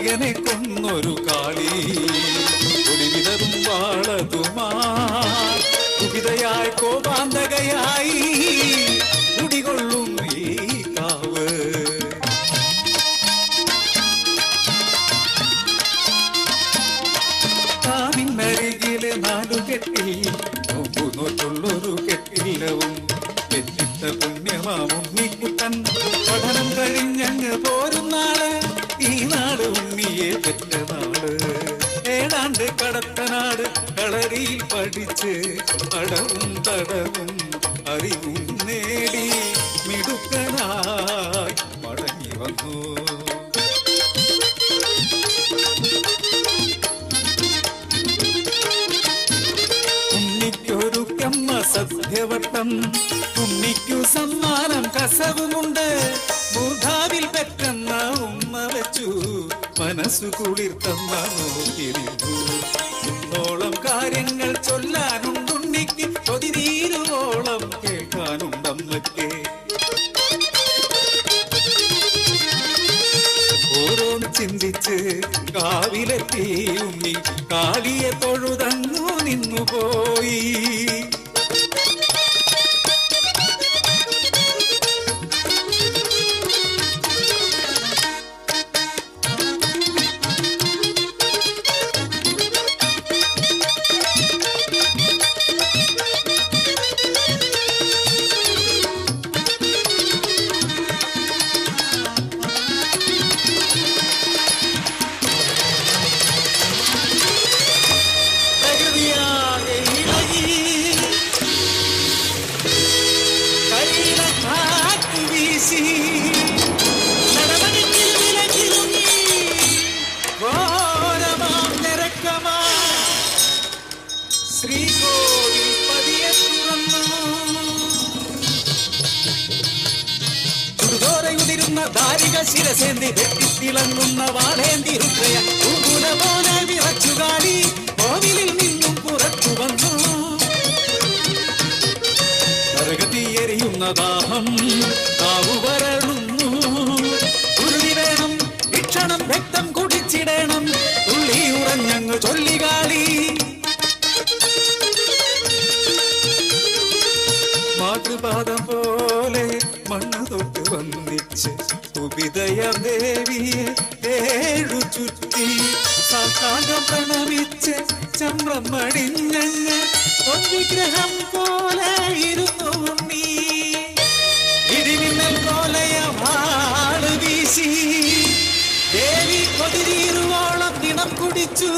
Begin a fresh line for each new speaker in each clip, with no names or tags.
കാർത്തികനെ കൊന്നൊരു കാളി ഒളിവിതറും വാളതുമാ കുപിതയായി കോപാന്തകയായി കുടികൊള്ളും ഈ കാവ്. കാവിനരികിലെ നാലുകെട്ടിൽ നോമ്പുനോറ്റുള്ളൊരു കെട്ടില്ലവും പെറ്റിട്ട പുണ്യമാമുണ്ണിക്കുട്ടൻ പഠനം കഴിഞ്ഞങ്ങ് പോരും നാള് ഈ നാട് ഉണ്ണിയെ പെറ്റ നാട്. ഏതാണ്ട് കടത്തനാട് കളരിയിൽ പഠിച്ച് അടവും തടവും അറിവും നേടി മിടുക്കനായി മടങ്ങി വന്നു. ഉണ്ണിക്കൊരു കമ്മ സദ്യവട്ടം ഉണ്ണിക്കു സമ്മാനം കസവുമുണ്ട്. മൂർധാവിൽ പെട്ടെന്ന ഉമ്മ വെച്ചു മനസ്സു കുളിർത്തമ്മ നോക്കിരുന്നു. ഇന്നോളം കാര്യങ്ങൾ ചൊല്ലാനുണ്ടുണ്ണിക്ക് കൊതിരീരുവോളം കേൾക്കാനുണ്ടമ്മയ്ക്ക്. ഓരോന്ന് ചിന്തിച്ച് കാവിലെത്തി ഉണ്ണി കാളിയെ തൊഴുതങ്ങു നിന്നുപോയി. ശ്രീകോവിൽ പതിയെ തുറന്നു ചുടുതോരയുതിരുന്ന ദാരിക ശിരസേന്തി വെട്ടിത്തിളങ്ങുന്ന വാളേന്തി രുദ്രയ പൂങ്കുല പോലെ വിറച്ചുകാളി കോവിലിൽ നിന്നും പുറത്തു വന്നു. കരകത്തിയെരിയുന്ന ദാഹം കാവുവരളുന്നു. ഉരുളി വേണം ഭക്ഷണം രക്തം കുടിച്ചിടണം തുള്ളി ഉറഞ്ഞങ്ങ് ചൊല്ലികാളി. മാതൃപാദം പോലെ മണ്ണ് തൊട്ട് വന്നിച്ച് കുപിതയ ദേവിയെ ഏഴു ചുറ്റി സാഷ്ടാംഗം പ്രണമിച്ച് ചമ്രം മടിഞ്ഞങ്ങ് വിഗ്രഹം പോലെ ഇരുന്നു ഉണ്ണി. ഇടിമിന്നൽ പോലെയ വാള് വീശി ദേവി കൊതിരീരുവോളം ദിനം കുടിച്ചു.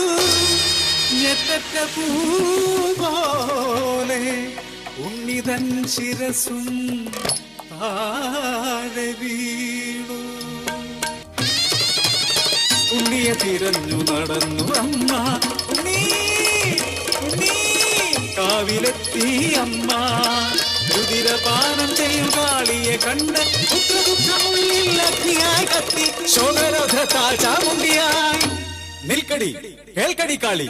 ഞെട്ട പൂ പോലെ ഉണ്ണിതൻ ശിരസും താഴെ വീണു. ഉണ്ണിയെ തിരഞ്ഞു നടന്നു അമ്മ ഉണ്ണി ഉണ്ണി. കാവിലെത്തി അമ്മ രുതിരപാനം ചെയ്യും കാളിയെ കണ്ട് പുത്രദുഃഖമുള്ളിൽ അഗ്നിയായി കത്തി ശോകരോധത്താൽ ചാമുണ്ടിയായി. നിൽക്കടി കേൾക്കടി കാളി,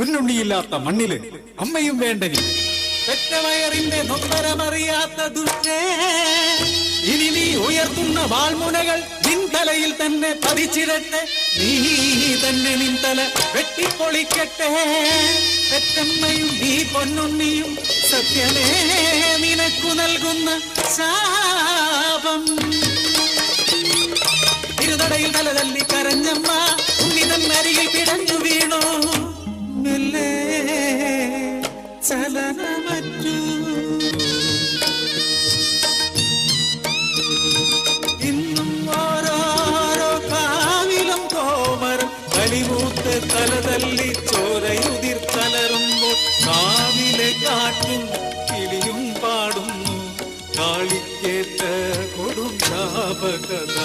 ഒന്നുണ്ണിയില്ലാത്ത മണ്ണില് അമ്മയും വേണ്ടനി. പെറ്റവയറിന്റെ നൊമ്പരമറിയാത്ത ദുഷ്ടേ, ഇനി നീ ഉയർത്തുന്ന വാൾമുനകൾ നിൻ തലയിൽ തന്നെ പതിച്ചിടട്ടെ. നീ തന്നെ നിൻ തല വെട്ടിപ്പൊളിക്കട്ടെ. പെറ്റമ്മയും നീ പൊന്നുണ്ണിയും സത്യമേ നിനക്കു നൽകുന്ന ശാപം. ഇരുതടയിൽ തല തല്ലി കരഞ്ഞമ്മ ഉണ്ണി തന്നരികിൽ പിടഞ്ഞു വീണു. മെല്ലെ ചലനമറ്റു. ഇന്നും ഓരോരോ കാവിലും കോമരം കലിമൂത്ത് തലതല്ലി ചോരയുതിർ തലറുമ്പോൾ കാവിലെ കാറ്റും കിളിയും പാടുന്നു കാളിക്കേറ്റ കൊടും ശാപകഥ.